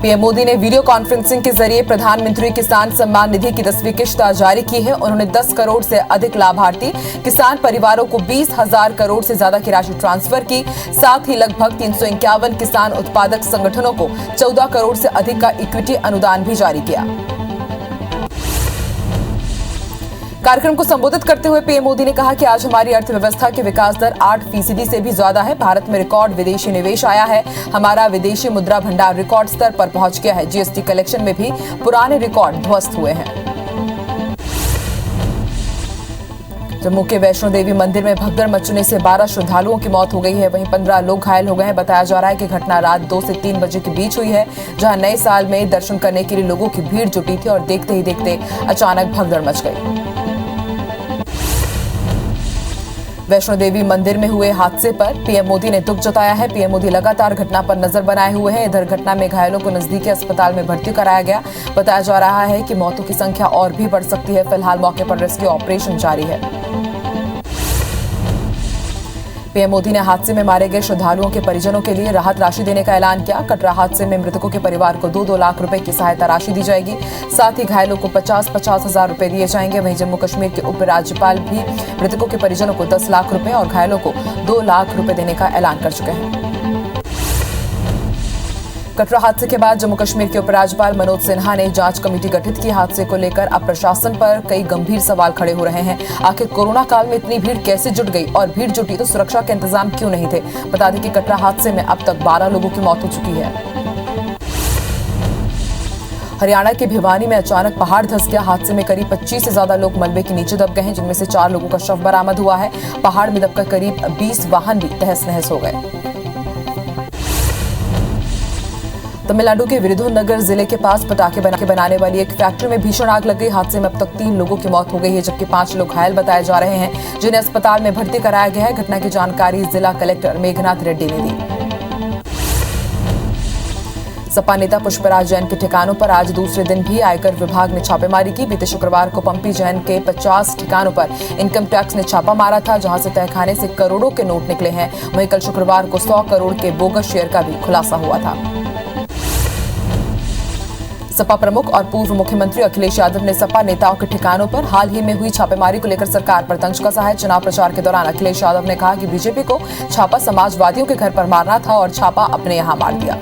PM Modi ने video conferencing के जरिए प्रधानमंत्री किसान सम्मान निधि की 10वीं किश्त जारी की है। उन्होंने 10 करोड़ से अधिक लाभार्थी किसान परिवारों को 20,000 करोड़ से ज्यादा की राशि ट्रांसफर की। साथ ही लगभग 351 किसान उत्पादक संगठनों को 14 करोड़ से अधिक का इक्विटी अनुदान भी जारी किया। कार्यक्रम को संबोधित करते हुए पीएम मोदी ने कहा कि आज हमारी अर्थव्यवस्था की विकास दर 8% से भी ज्यादा है। भारत में रिकॉर्ड विदेशी निवेश आया है। हमारा विदेशी मुद्रा भंडार रिकॉर्ड स्तर पर पहुंच गया है। जीएसटी कलेक्शन में भी पुराने रिकॉर्ड ध्वस्त हुए हैं। जम्मू के वैष्णो देवी मंदिर में भगदड़ मचने से 12 श्रद्धालुओं की मौत हो गई है। वहीं 15 लोग घायल हो गए हैं। बताया जा रहा है कि घटना रात 2 से 3 बजे के बीच हुई है, जहां नए साल में दर्शन करने के लिए लोगों की भीड़ जुटी थी और देखते ही देखते अचानक भगदड़ मच गई। वैष्णो देवी मंदिर में हुए हादसे पर पीएम मोदी ने दुख जताया है। पीएम मोदी लगातार घटना पर नजर बनाए हुए हैं। इधर घटना में घायलों को नजदीकी अस्पताल में भर्ती कराया गया। बताया जा रहा है कि मौतों की संख्या और भी बढ़ सकती है। फिलहाल मौके पर रेस्क्यू ऑपरेशन जारी है। पीएम मोदी ने हादसे में मारे गए श्रद्धालुओं के परिजनों के लिए राहत राशि देने का ऐलान किया। कटरा हादसे में मृतकों के परिवार को 2-2 लाख रुपए की सहायता राशि दी जाएगी। साथ ही घायलों को 50-50 हजार रुपए दिए जाएंगे। वहीं जम्मू कश्मीर के उपराज्यपाल भी मृतकों के परिजनों को 10 लाख रुपए और घायलों को 2 लाख रुपए देने का ऐलान कर चुके हैं। कटरा हादसे के बाद जम्मू कश्मीर के उपराज्यपाल मनोज सिन्हा ने जांच कमेटी गठित की। हादसे को लेकर अब प्रशासन पर कई गंभीर सवाल खड़े हो रहे हैं। आखिर कोरोना काल में इतनी भीड़ कैसे जुट गई और भीड़ जुटी तो सुरक्षा के इंतजाम क्यों नहीं थे। बता दें कि कटरा हादसे में अब तक 12 लोगों की मौत हो चुकी है। हरियाणा के भिवानी में अचानक पहाड़ धंस गया। हादसे में करीब 25 से ज्यादा लोग मलबे के नीचे दब गए हैं, जिनमें से 4 लोगों का शव बरामद हुआ है। पहाड़ में दबकर करीब 20 वाहन भी तहस नहस हो गए। तमिलनाडु के विरुधुनगर जिले के पास पटाखे बनाने वाली एक फैक्ट्री में भीषण आग लग गई। हादसे में अब तक 3 लोगों की मौत हो गई है, जबकि 5 लोग घायल बताए जा रहे हैं, जिन्हें अस्पताल में भर्ती कराया गया है। घटना की जानकारी जिला कलेक्टर मेघनाथ रेड्डी ने दी। सपा नेता पुष्पराज जैन के ठिकानों पर आज दूसरे दिन भी आयकर विभाग ने छापेमारी की। बीते शुक्रवार को पंपी जैन के 50 ठिकानों पर इनकम टैक्स ने छापा मारा था, जहां से तहखाने से करोड़ों के नोट निकले हैं। वहीं कल शुक्रवार को 100 करोड़ के बोगस शेयर का भी खुलासा हुआ था। सपा प्रमुख और पूर्व मुख्यमंत्री अखिलेश यादव ने सपा नेताओं के ठिकानों पर हाल ही में हुई छापेमारी को लेकर सरकार पर तंज कसा है। चुनाव प्रचार के दौरान अखिलेश यादव ने कहा कि बीजेपी को छापा समाजवादियों के घर पर मारना था और छापा अपने यहां मार दिया।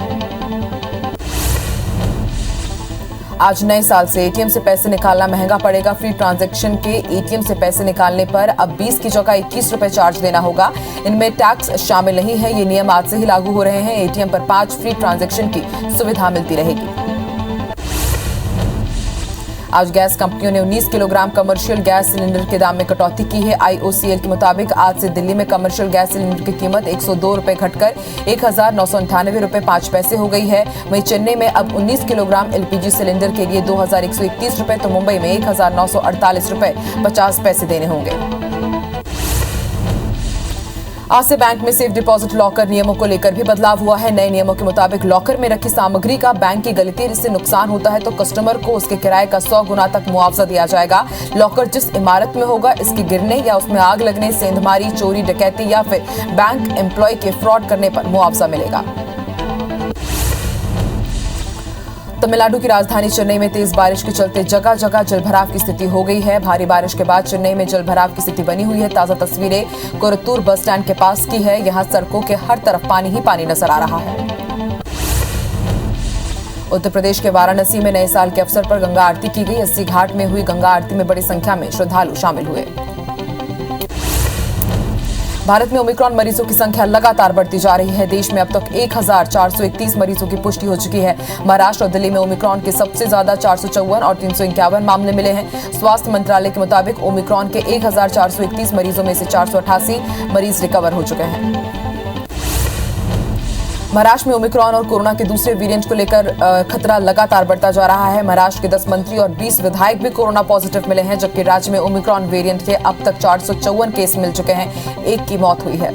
आज नए साल से एटीएम से पैसे निकालना महंगा पड़ेगा। फ्री ट्रांजैक्शन के एटीएम से पैसे निकालने पर अब 20 की जगह 21 रुपए चार्ज देना होगा। इनमें टैक्स शामिल नहीं है। ये नियम आज से ही लागू हो रहे हैं। एटीएम पर 5 फ्री ट्रांजैक्शन की सुविधा मिलती रहेगी। आज गैस कंपनियों ने 19 किलोग्राम कमर्शियल गैस सिलेंडर के दाम में कटौती की है। आईओसीएल के मुताबिक आज से दिल्ली में कमर्शियल गैस सिलेंडर की कीमत 102 रुपए घटकर 1998 रुपए 5 पैसे हो गई है। वहीं चेन्नई में अब 19 किलोग्राम एलपीजी सिलेंडर के लिए 2131 रुपए तो मुंबई में 1948 रुपए 50 पैसे देने होंगे। आज से बैंक में सेफ डिपॉजिट लॉकर नियमों को लेकर भी बदलाव हुआ है। नए नियमों के मुताबिक लॉकर में रखी सामग्री का बैंक की गलती से नुकसान होता है तो कस्टमर को उसके किराए का 100 गुना तक मुआवजा दिया जाएगा। लॉकर जिस इमारत में होगा, इसके गिरने या उसमें आग लगने, सेंधमारी, चोरी, डकैती या फिर बैंक एम्प्लॉय के फ्रॉड करने पर मुआवजा मिलेगा। तमिलनाडु की राजधानी चेन्नई में तेज बारिश के चलते जगह जगह जलभराव की स्थिति हो गई है। भारी बारिश के बाद चेन्नई में जलभराव की स्थिति बनी हुई है। ताजा तस्वीरें कोरत्तूर बस स्टैंड के पास की है। यहां सड़कों के हर तरफ पानी ही पानी नजर आ रहा है। उत्तर प्रदेश के वाराणसी में नए साल के अवसर पर गंगा आरती की गई। 80 घाट में हुई गंगा आरती में बड़ी संख्या में श्रद्धालु शामिल हुए। भारत में ओमिक्रॉन मरीजों की संख्या लगातार बढ़ती जा रही है। देश में अब तक 1431 मरीजों की पुष्टि हो चुकी है। महाराष्ट्र और दिल्ली में ओमिक्रॉन के सबसे ज्यादा 454 और 351 मामले मिले हैं। स्वास्थ्य मंत्रालय के मुताबिक ओमिक्रॉन के 1431 मरीजों में से 488 मरीज रिकवर हो चुके हैं। महाराष्ट्र में ओमिक्रॉन और कोरोना के दूसरे वेरिएंट को लेकर खतरा लगातार बढ़ता जा रहा है। महाराष्ट्र के 10 मंत्री और 20 विधायक भी कोरोना पॉजिटिव मिले हैं, जबकि राज्य में ओमिक्रॉन वेरिएंट के अब तक 454 केस मिल चुके हैं। 1 की मौत हुई है।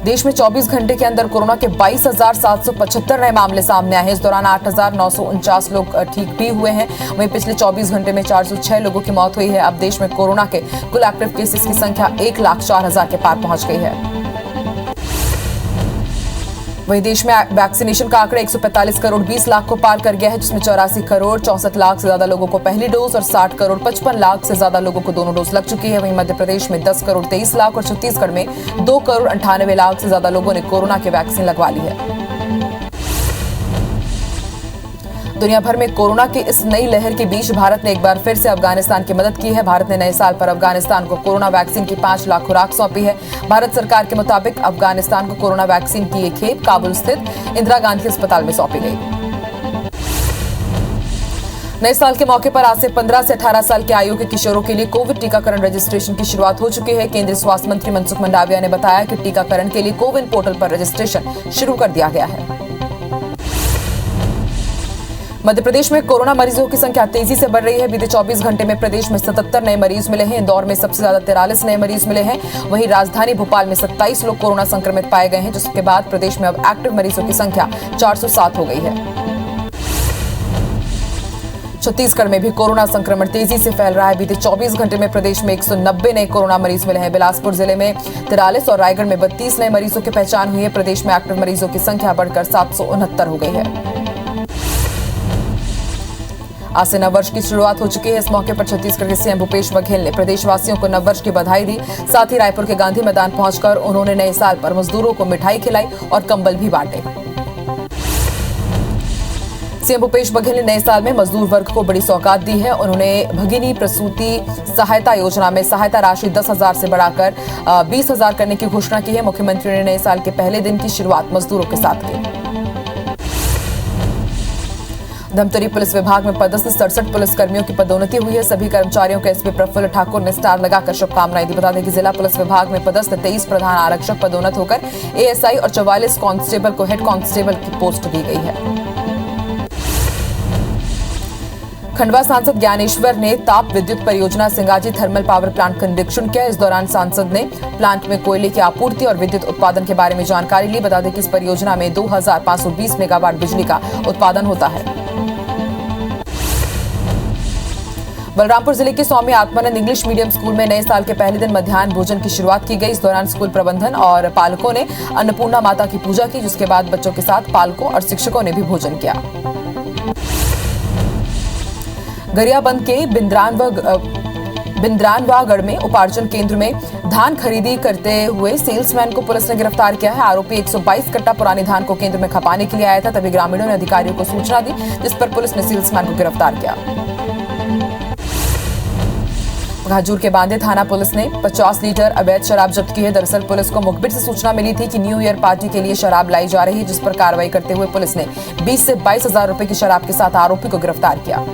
देश में 24 घंटे के अंदर कोरोना के 22,775 नए मामले सामने आए हैं। इस दौरान 8,949 लोग ठीक भी हुए हैं। वहीं पिछले 24 घंटे में 406 लोगों की मौत हुई है। अब देश में कोरोना के कुल एक्टिव केसेस की संख्या 1,04,000 के पार पहुंच गई है। वहीं देश में वैक्सीनेशन का आंकड़ा 145 करोड़ 20 लाख को पार कर गया है, जिसमें 84 करोड़ 64 लाख से ज्यादा लोगों को पहली डोज और 60 करोड़ 55 लाख से ज्यादा लोगों को दोनों डोज लग चुकी है। वहीं मध्य प्रदेश में 10 करोड़ 23 लाख और छत्तीसगढ़ में 2 करोड़ 98 लाख से ज्यादा लोगों ने कोरोना की वैक्सीन लगवा ली है। दुनिया भर में कोरोना की इस नई लहर के बीच भारत ने एक बार फिर से अफगानिस्तान की मदद की है। भारत ने नए साल पर अफगानिस्तान को कोरोना वैक्सीन की 5 लाख खुराक सौंपी है। भारत सरकार के मुताबिक अफगानिस्तान को कोरोना वैक्सीन की ये खेप काबुल स्थित इंदिरा गांधी अस्पताल में सौंपी गई। नए साल के मौके पर आज से 15 से 18 साल के आयु के किशोरों के लिए कोविड टीकाकरण रजिस्ट्रेशन की शुरुआत हो चुकी है। केंद्रीय स्वास्थ्य मंत्री मनसुख मंडाविया ने बताया कि टीकाकरण के लिए कोविन पोर्टल पर रजिस्ट्रेशन शुरू कर दिया गया है। मध्य प्रदेश में कोरोना मरीजों की संख्या तेजी से बढ़ रही है। बीते 24 घंटे में प्रदेश में 77 नए मरीज मिले हैं। इंदौर में सबसे ज्यादा 43 नए मरीज मिले हैं। वहीं राजधानी भोपाल में 27 लोग कोरोना संक्रमित पाए गए हैं, जिसके बाद प्रदेश में अब एक्टिव मरीजों की संख्या 407 हो गई है। छत्तीसगढ़ में भी कोरोना संक्रमण तेजी से फैल रहा है। बीते 24 घंटे में प्रदेश में 190 नए कोरोना मरीज मिले हैं। बिलासपुर जिले में 43 और रायगढ़ में 32 नए मरीजों की पहचान हुई है। प्रदेश में एक्टिव मरीजों की संख्या बढ़कर 769 हो गई है। आज से नववर्ष की शुरुआत हो चुकी है। इस मौके पर छत्तीसगढ़ के सीएम भूपेश बघेल ने प्रदेशवासियों को नववर्ष की बधाई दी। साथ ही रायपुर के गांधी मैदान पहुंचकर उन्होंने नए साल पर मजदूरों को मिठाई खिलाई और कंबल भी बांटे। सीएम भूपेश बघेल ने नए साल में मजदूर वर्ग को बड़ी सौगात दी है। उन्होंने भगिनी प्रसूति सहायता योजना में सहायता राशि 10,000 से बढ़ाकर 20,000 करने की घोषणा की है। मुख्यमंत्री ने नए साल के पहले दिन की शुरुआत मजदूरों के साथ की। धमतरी पुलिस विभाग में पदस्थ 67 पुलिसकर्मियों की पदोन्नति हुई है। सभी कर्मचारियों को एसपी प्रफुल्ल ठाकुर ने स्टार लगाकर शुभकामनाएं दी। बता दें कि जिला पुलिस विभाग में पदस्थ 23 प्रधान आरक्षक पदोन्नत होकर एएसआई और 44 कांस्टेबल को हेड कांस्टेबल की पोस्ट दी गई है। खंडवा सांसद ज्ञानेश्वर ने ताप विद्युत परियोजना सिंगाजी थर्मल पावर प्लांट का निरीक्षण किया। इस दौरान सांसद ने प्लांट में कोयले की आपूर्ति और विद्युत उत्पादन के बारे में जानकारी ली। बता दें कि इस परियोजना में 2520 मेगावाट बिजली का उत्पादन होता है। बलरामपुर जिले के Swami Atmanand English medium school में नए साल के पहले दिन मध्याह्न भोजन की शुरुआत की गई। इस दौरान स्कूल प्रबंधन और पालकों ने अन्नपूर्णा माता की पूजा की, जिसके बाद बच्चों के साथ पालकों और शिक्षकों ने भी भोजन किया। गरियाबंद के बिंद्रानवागढ़ में उपार्जन केंद्र में धान खरीदी करते हुए सेल्समैन को पुलिस ने गिरफ्तार किया है। आरोपी 122 कट्टा पुरानी धान को केंद्र में खपाने के लिए आया था। तभी ग्रामीणों ने अधिकारियों को सूचना दी, जिस पर पुलिस ने सेल्समैन को गिरफ्तार किया। घाजूर के बांदे थाना पुलिस ने 50 लीटर अवैध शराब जब्त की है। दरअसल पुलिस को मुखबिर से सूचना मिली थी कि न्यू ईयर पार्टी के लिए शराब लाई जा रही है, जिस पर कार्रवाई करते हुए पुलिस ने 20 से 22 हजार रुपए की शराब के साथ आरोपी को गिरफ्तार किया।